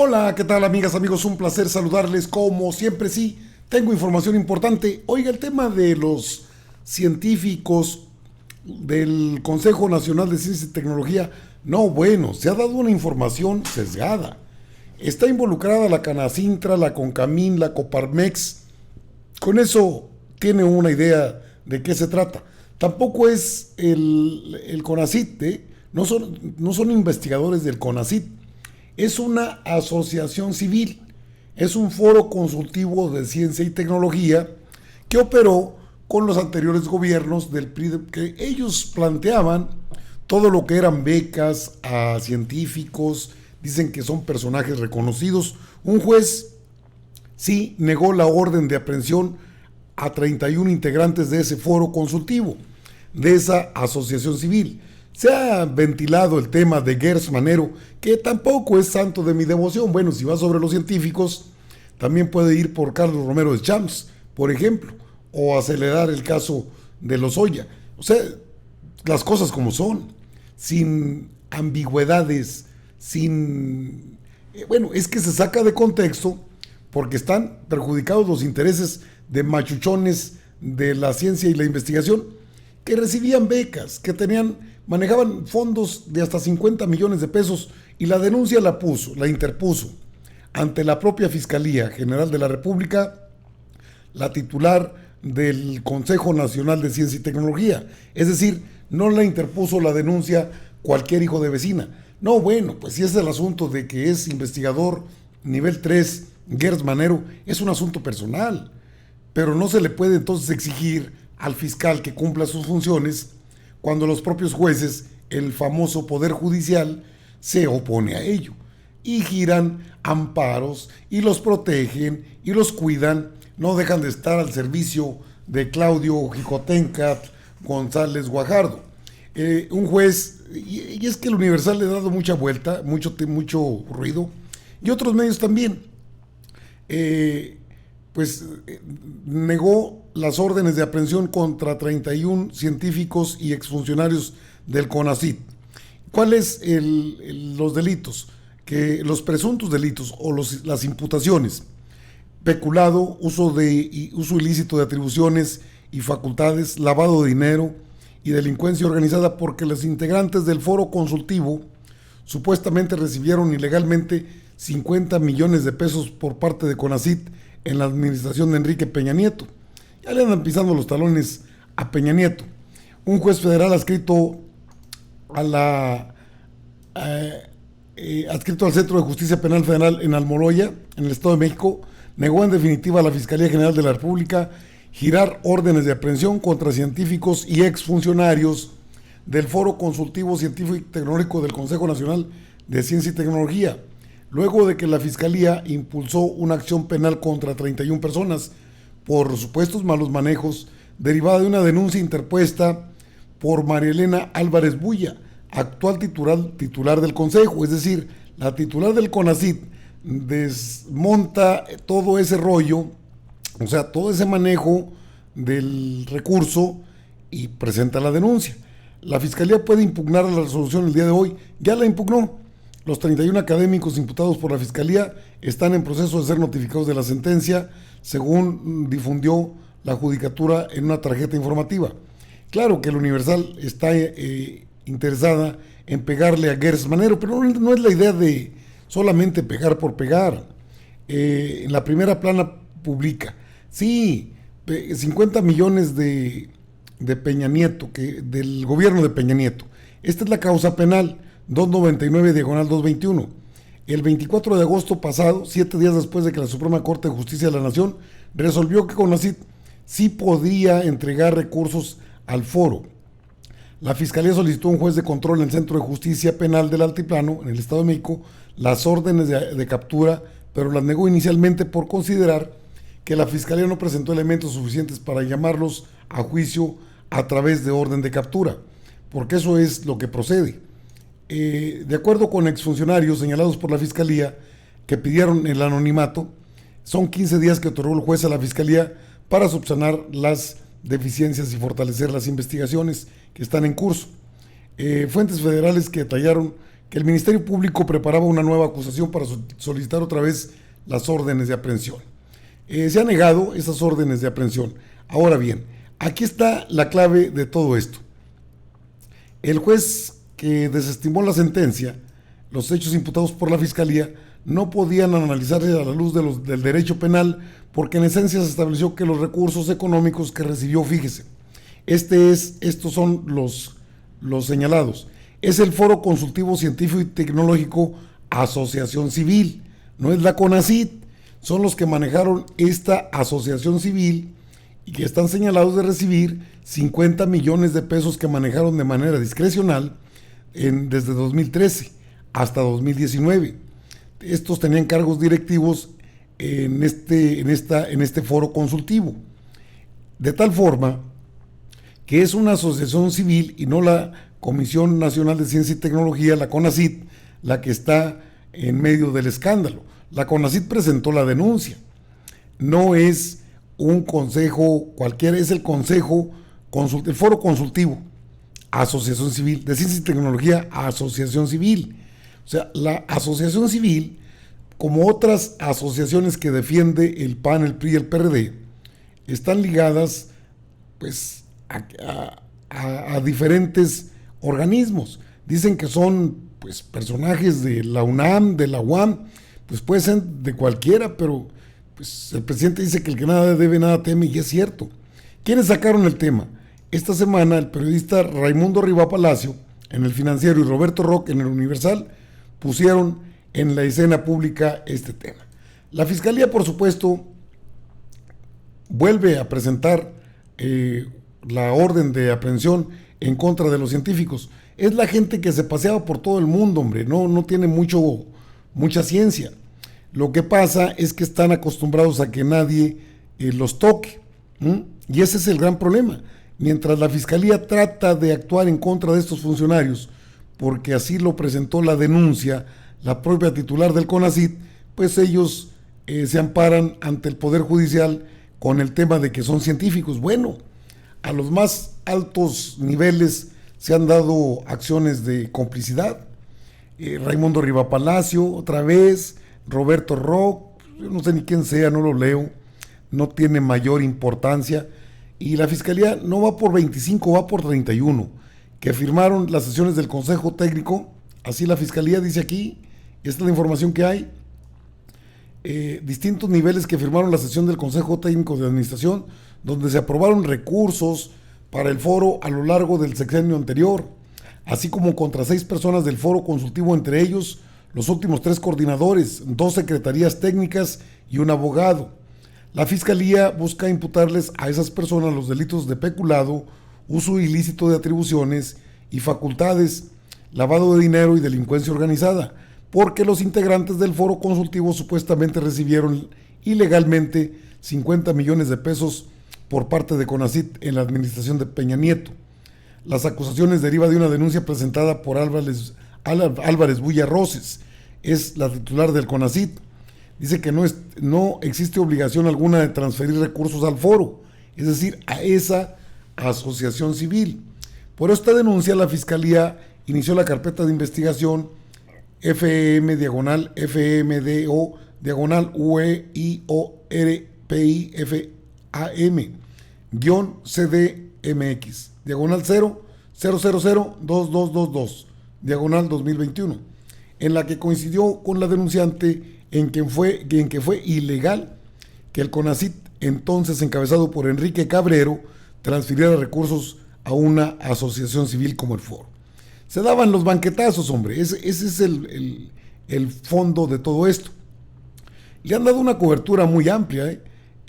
Hola, ¿qué tal amigas, amigos? Un placer saludarles como siempre. Sí, tengo información importante. Oiga, el tema de los científicos del Consejo Nacional de Ciencia y Tecnología, no, bueno, se ha dado una información sesgada. Está involucrada la Canacintra, la Concamín, la Coparmex. Con eso tiene una idea de qué se trata. Tampoco es el CONACYT, ¿eh? No son investigadores del CONACYT. Es una asociación civil, es un foro consultivo de ciencia y tecnología que operó con los anteriores gobiernos del PRI, que ellos planteaban todo lo que eran becas a científicos, dicen que son personajes reconocidos. Un juez sí negó la orden de aprehensión a 31 integrantes de ese foro consultivo, de esa asociación civil. Se ha ventilado el tema de Gers Manero, que tampoco es santo de mi devoción. Bueno, si va sobre los científicos, también puede ir por Carlos Romero de Champs, por ejemplo, o acelerar el caso de Lozoya. O sea, las cosas como son, sin ambigüedades, sin... Bueno, es que se saca de contexto porque están perjudicados los intereses de machuchones de la ciencia y la investigación que recibían becas, que manejaban fondos de hasta 50 millones de pesos, y la denuncia la interpuso ante la propia Fiscalía General de la República, la titular del Consejo Nacional de Ciencia y Tecnología. Es decir, no la interpuso la denuncia cualquier hijo de vecina. No, bueno, pues si es el asunto de que es investigador nivel 3, Gers Manero, es un asunto personal, pero no se le puede entonces exigir al fiscal que cumpla sus funciones cuando los propios jueces, el famoso Poder Judicial, se opone a ello y giran amparos y los protegen y los cuidan, no dejan de estar al servicio de Claudio Jicotencat González Guajardo. Un juez, y es que el Universal le ha dado mucha vuelta, mucho ruido, y otros medios también, negó las órdenes de aprehensión contra 31 científicos y exfuncionarios del CONACYT. ¿Cuáles los delitos? Los presuntos delitos o las imputaciones: peculado, uso ilícito de atribuciones y facultades, lavado de dinero y delincuencia organizada, porque los integrantes del foro consultivo supuestamente recibieron ilegalmente 50 millones de pesos por parte de CONACYT en la administración de Enrique Peña Nieto. Ya le andan pisando los talones a Peña Nieto. Un juez federal adscrito al Centro de Justicia Penal Federal en Almoloya, en el Estado de México, negó en definitiva a la Fiscalía General de la República girar órdenes de aprehensión contra científicos y exfuncionarios del Foro Consultivo Científico y Tecnológico del Consejo Nacional de Ciencia y Tecnología, luego de que la Fiscalía impulsó una acción penal contra 31 personas por supuestos malos manejos, derivada de una denuncia interpuesta por María Elena Álvarez Bulla, actual titular del Consejo. Es decir, la titular del CONACYT desmonta todo ese rollo, o sea, todo ese manejo del recurso, y presenta la denuncia. La Fiscalía puede impugnar la resolución el día de hoy, ya la impugnó. Los 31 académicos imputados por la Fiscalía están en proceso de ser notificados de la sentencia, según difundió la Judicatura en una tarjeta informativa. Claro que el Universal está interesada en pegarle a Gers Manero, pero no es la idea de solamente pegar por pegar. En la primera plana publica, sí, 50 millones de Peña Nieto, del gobierno de Peña Nieto. Esta es la causa penal 299/221. El 24 de agosto pasado, 7 días después de que la Suprema Corte de Justicia de la Nación resolvió que CONACYT sí podría entregar recursos al foro, la Fiscalía solicitó a un juez de control en el Centro de Justicia Penal del Altiplano, en el Estado de México, las órdenes de captura, pero las negó inicialmente por considerar que la Fiscalía no presentó elementos suficientes para llamarlos a juicio a través de orden de captura, porque eso es lo que procede. De acuerdo con exfuncionarios señalados por la Fiscalía que pidieron el anonimato, son 15 días que otorgó el juez a la Fiscalía para subsanar las deficiencias y fortalecer las investigaciones que están en curso. Fuentes federales que detallaron que el Ministerio Público preparaba una nueva acusación para solicitar otra vez las órdenes de aprehensión. Se han negado esas órdenes de aprehensión. Ahora bien, aquí está la clave de todo esto. El juez que desestimó la sentencia, los hechos imputados por la Fiscalía, no podían analizarse a la luz del derecho penal, porque en esencia se estableció que los recursos económicos que recibió, fíjese, estos son los señalados. Es el Foro Consultivo Científico y Tecnológico Asociación Civil, no es la CONACYT, son los que manejaron esta asociación civil y que están señalados de recibir 50 millones de pesos que manejaron de manera discrecional desde 2013 hasta 2019. Estos tenían cargos directivos en este foro consultivo, de tal forma que es una asociación civil y no la Comisión Nacional de Ciencia y Tecnología, la CONACYT, la que está en medio del escándalo. La CONACYT presentó la denuncia, no es un consejo cualquiera, es el el foro consultivo, asociación civil, de ciencia y tecnología, asociación civil. O sea, la asociación civil, como otras asociaciones que defiende el PAN, el PRI y el PRD, están ligadas pues a diferentes organismos. Dicen que son pues personajes de la UNAM, de la UAM, pues puede ser de cualquiera, pero pues el presidente dice que el que nada debe, nada teme, y es cierto. ¿Quiénes sacaron el tema? Esta semana el periodista Raimundo Riva Palacio en El Financiero y Roberto Rock en El Universal pusieron en la escena pública este tema. La Fiscalía, por supuesto, vuelve a presentar la orden de aprehensión en contra de los científicos. Es la gente que se paseaba por todo el mundo, hombre, no tiene mucha ciencia. Lo que pasa es que están acostumbrados a que nadie los toque, y ese es el gran problema. Mientras la Fiscalía trata de actuar en contra de estos funcionarios, porque así lo presentó la denuncia la propia titular del CONACYT, pues ellos se amparan ante el Poder Judicial con el tema de que son científicos. Bueno, a los más altos niveles se han dado acciones de complicidad. Raimundo Riva Palacio, otra vez, Roberto Rock, yo no sé ni quién sea, no lo leo, no tiene mayor importancia, y la Fiscalía no va por 25, va por 31, que firmaron las sesiones del Consejo Técnico. Así la Fiscalía dice aquí, esta es la información que hay, distintos niveles que firmaron la sesión del Consejo Técnico de Administración, donde se aprobaron recursos para el foro a lo largo del sexenio anterior, así como contra 6 personas del foro consultivo, entre ellos los últimos 3 coordinadores, 2 secretarías técnicas y un abogado. La Fiscalía busca imputarles a esas personas los delitos de peculado, uso ilícito de atribuciones y facultades, lavado de dinero y delincuencia organizada, porque los integrantes del foro consultivo supuestamente recibieron ilegalmente 50 millones de pesos por parte de CONACYT en la administración de Peña Nieto. Las acusaciones derivan de una denuncia presentada por Álvarez Bulla Roses, es la titular del CONACYT. Dice que no existe obligación alguna de transferir recursos al foro, es decir, a esa asociación civil. Por esta denuncia, la Fiscalía inició la carpeta de investigación FMDOUEIORPIFAM-0000222, en la que coincidió con la denunciante en que fue ilegal que el CONACYT, entonces encabezado por Enrique Cabrero, transfiriera recursos a una asociación civil como el foro. Se daban los banquetazos, hombre, ese es el fondo de todo esto. Le han dado una cobertura muy amplia,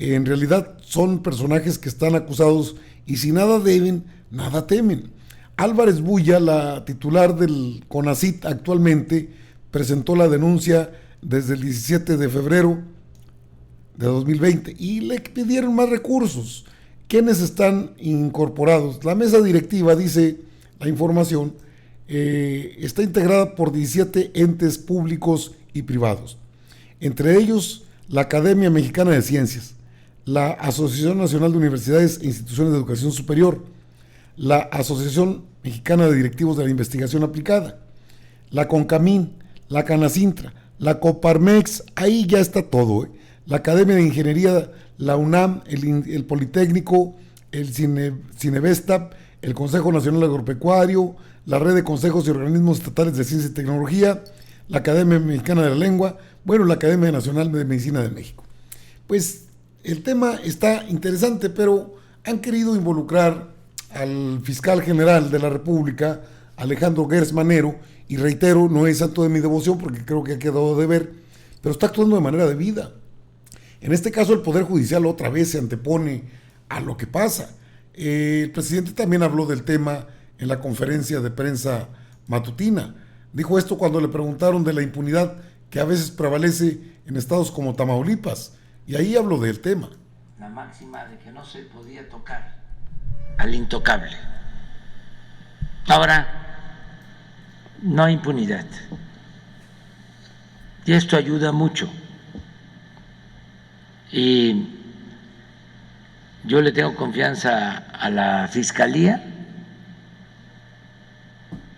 En realidad son personajes que están acusados y si nada deben, nada temen. Álvarez Bulla, la titular del CONACYT actualmente, presentó la denuncia desde el 17 de febrero de 2020 y le pidieron más recursos. ¿Quiénes están incorporados? La mesa directiva, dice la información, está integrada por 17 entes públicos y privados, entre ellos la Academia Mexicana de Ciencias, la Asociación Nacional de Universidades e Instituciones de Educación Superior, la Asociación Mexicana de Directivos de la Investigación Aplicada, la Concamín, la Canacintra, la Coparmex, ahí ya está todo, ¿eh? La Academia de Ingeniería, la UNAM, el Politécnico, el Cinevesta, el Consejo Nacional Agropecuario, la Red de Consejos y Organismos Estatales de Ciencia y Tecnología, la Academia Mexicana de la Lengua, bueno, la Academia Nacional de Medicina de México. Pues el tema está interesante, pero han querido involucrar al fiscal general de la República, Alejandro Gertz Manero, y reitero, no es santo de mi devoción porque creo que ha quedado de ver, pero está actuando de manera debida. En este caso el Poder Judicial otra vez se antepone a lo que pasa. El presidente también habló del tema en la conferencia de prensa matutina. Dijo esto cuando le preguntaron de la impunidad que a veces prevalece en estados como Tamaulipas, y ahí habló del tema. La máxima de que no se podía tocar al intocable. Ahora no hay impunidad. Y esto ayuda mucho. Y yo le tengo confianza a la Fiscalía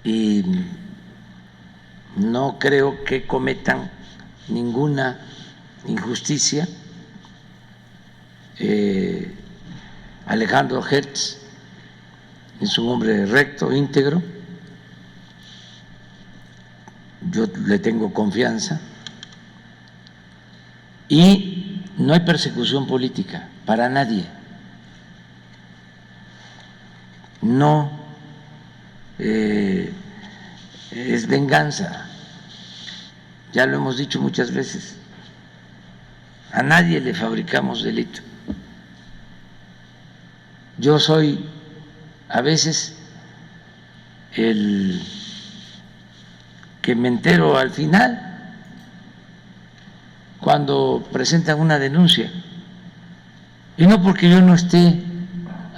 y no creo que cometan ninguna injusticia. Alejandro Gertz es un hombre recto, íntegro. Yo le tengo confianza. Y no hay persecución política para nadie. No es venganza. Ya lo hemos dicho muchas veces. A nadie le fabricamos delito. Yo soy a veces el que me entero al final cuando presentan una denuncia, y no porque yo no esté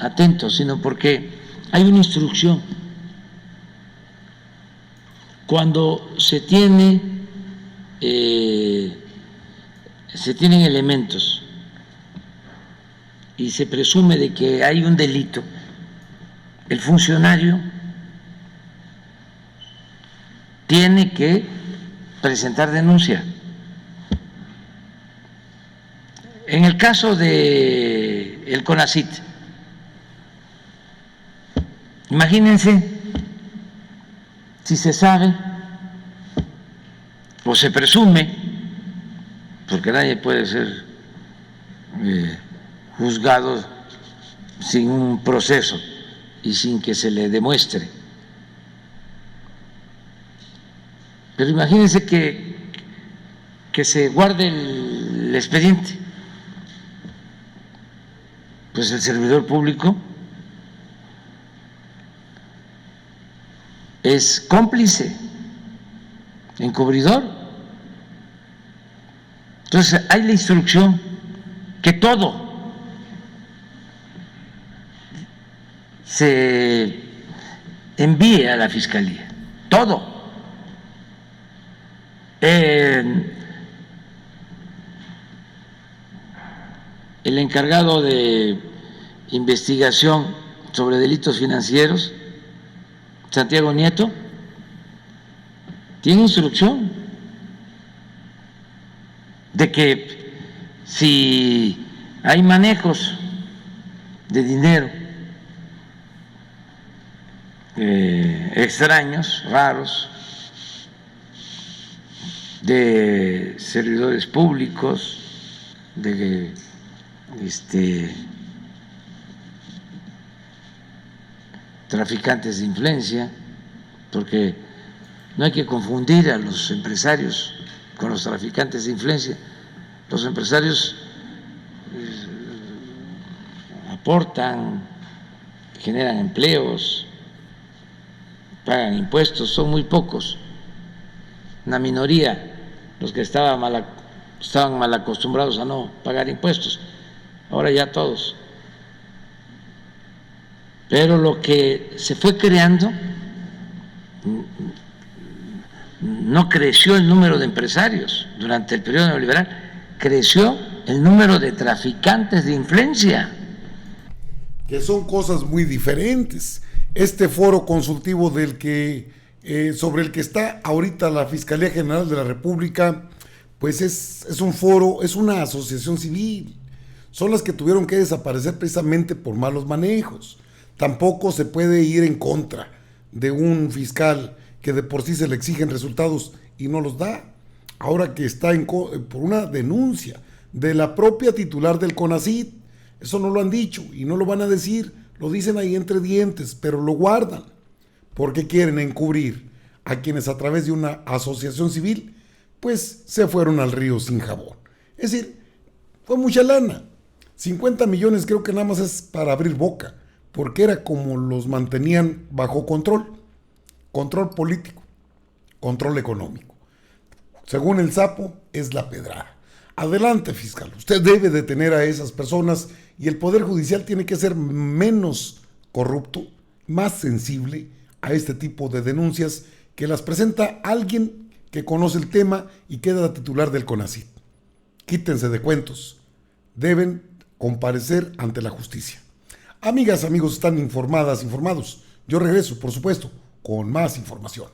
atento, sino porque hay una instrucción. Cuando se tienen elementos y se presume de que hay un delito, el funcionario tiene que presentar denuncia. En el caso de el CONACYT, imagínense si se sabe o se presume, porque nadie puede ser juzgado sin un proceso y sin que se le demuestre. Pero imagínense que se guarde el expediente. Pues el servidor público es cómplice, encubridor. Entonces hay la instrucción que todo se envíe a la Fiscalía, todo. El encargado de investigación sobre delitos financieros, Santiago Nieto, tiene instrucción de que si hay manejos de dinero extraños, raros, de servidores públicos, de traficantes de influencia, porque no hay que confundir a los empresarios con los traficantes de influencia. Los empresarios aportan, generan empleos, pagan impuestos, son muy pocos, una minoría los que estaban mal acostumbrados a no pagar impuestos, ahora ya todos. Pero lo que se fue creando, no creció el número de empresarios durante el periodo neoliberal, creció el número de traficantes de influencia. Que son cosas muy diferentes. Este foro consultivo del que sobre el que está ahorita la Fiscalía General de la República, pues es un foro, es una asociación civil. Son las que tuvieron que desaparecer precisamente por malos manejos. Tampoco se puede ir en contra de un fiscal que de por sí se le exigen resultados y no los da. Ahora que está por una denuncia de la propia titular del CONACYT. Eso no lo han dicho y no lo van a decir, lo dicen ahí entre dientes, pero lo guardan, porque quieren encubrir a quienes a través de una asociación civil, pues se fueron al río sin jabón. Es decir, fue mucha lana. 50 millones creo que nada más es para abrir boca, porque era como los mantenían bajo control político, control económico. Según el Sapo, es la pedrada. Adelante, fiscal, usted debe detener a esas personas y el Poder Judicial tiene que ser menos corrupto, más sensible a este tipo de denuncias que las presenta alguien que conoce el tema y queda titular del CONACYT. Quítense de cuentos, deben comparecer ante la justicia. Amigas, amigos, están informados. Yo regreso, por supuesto, con más información.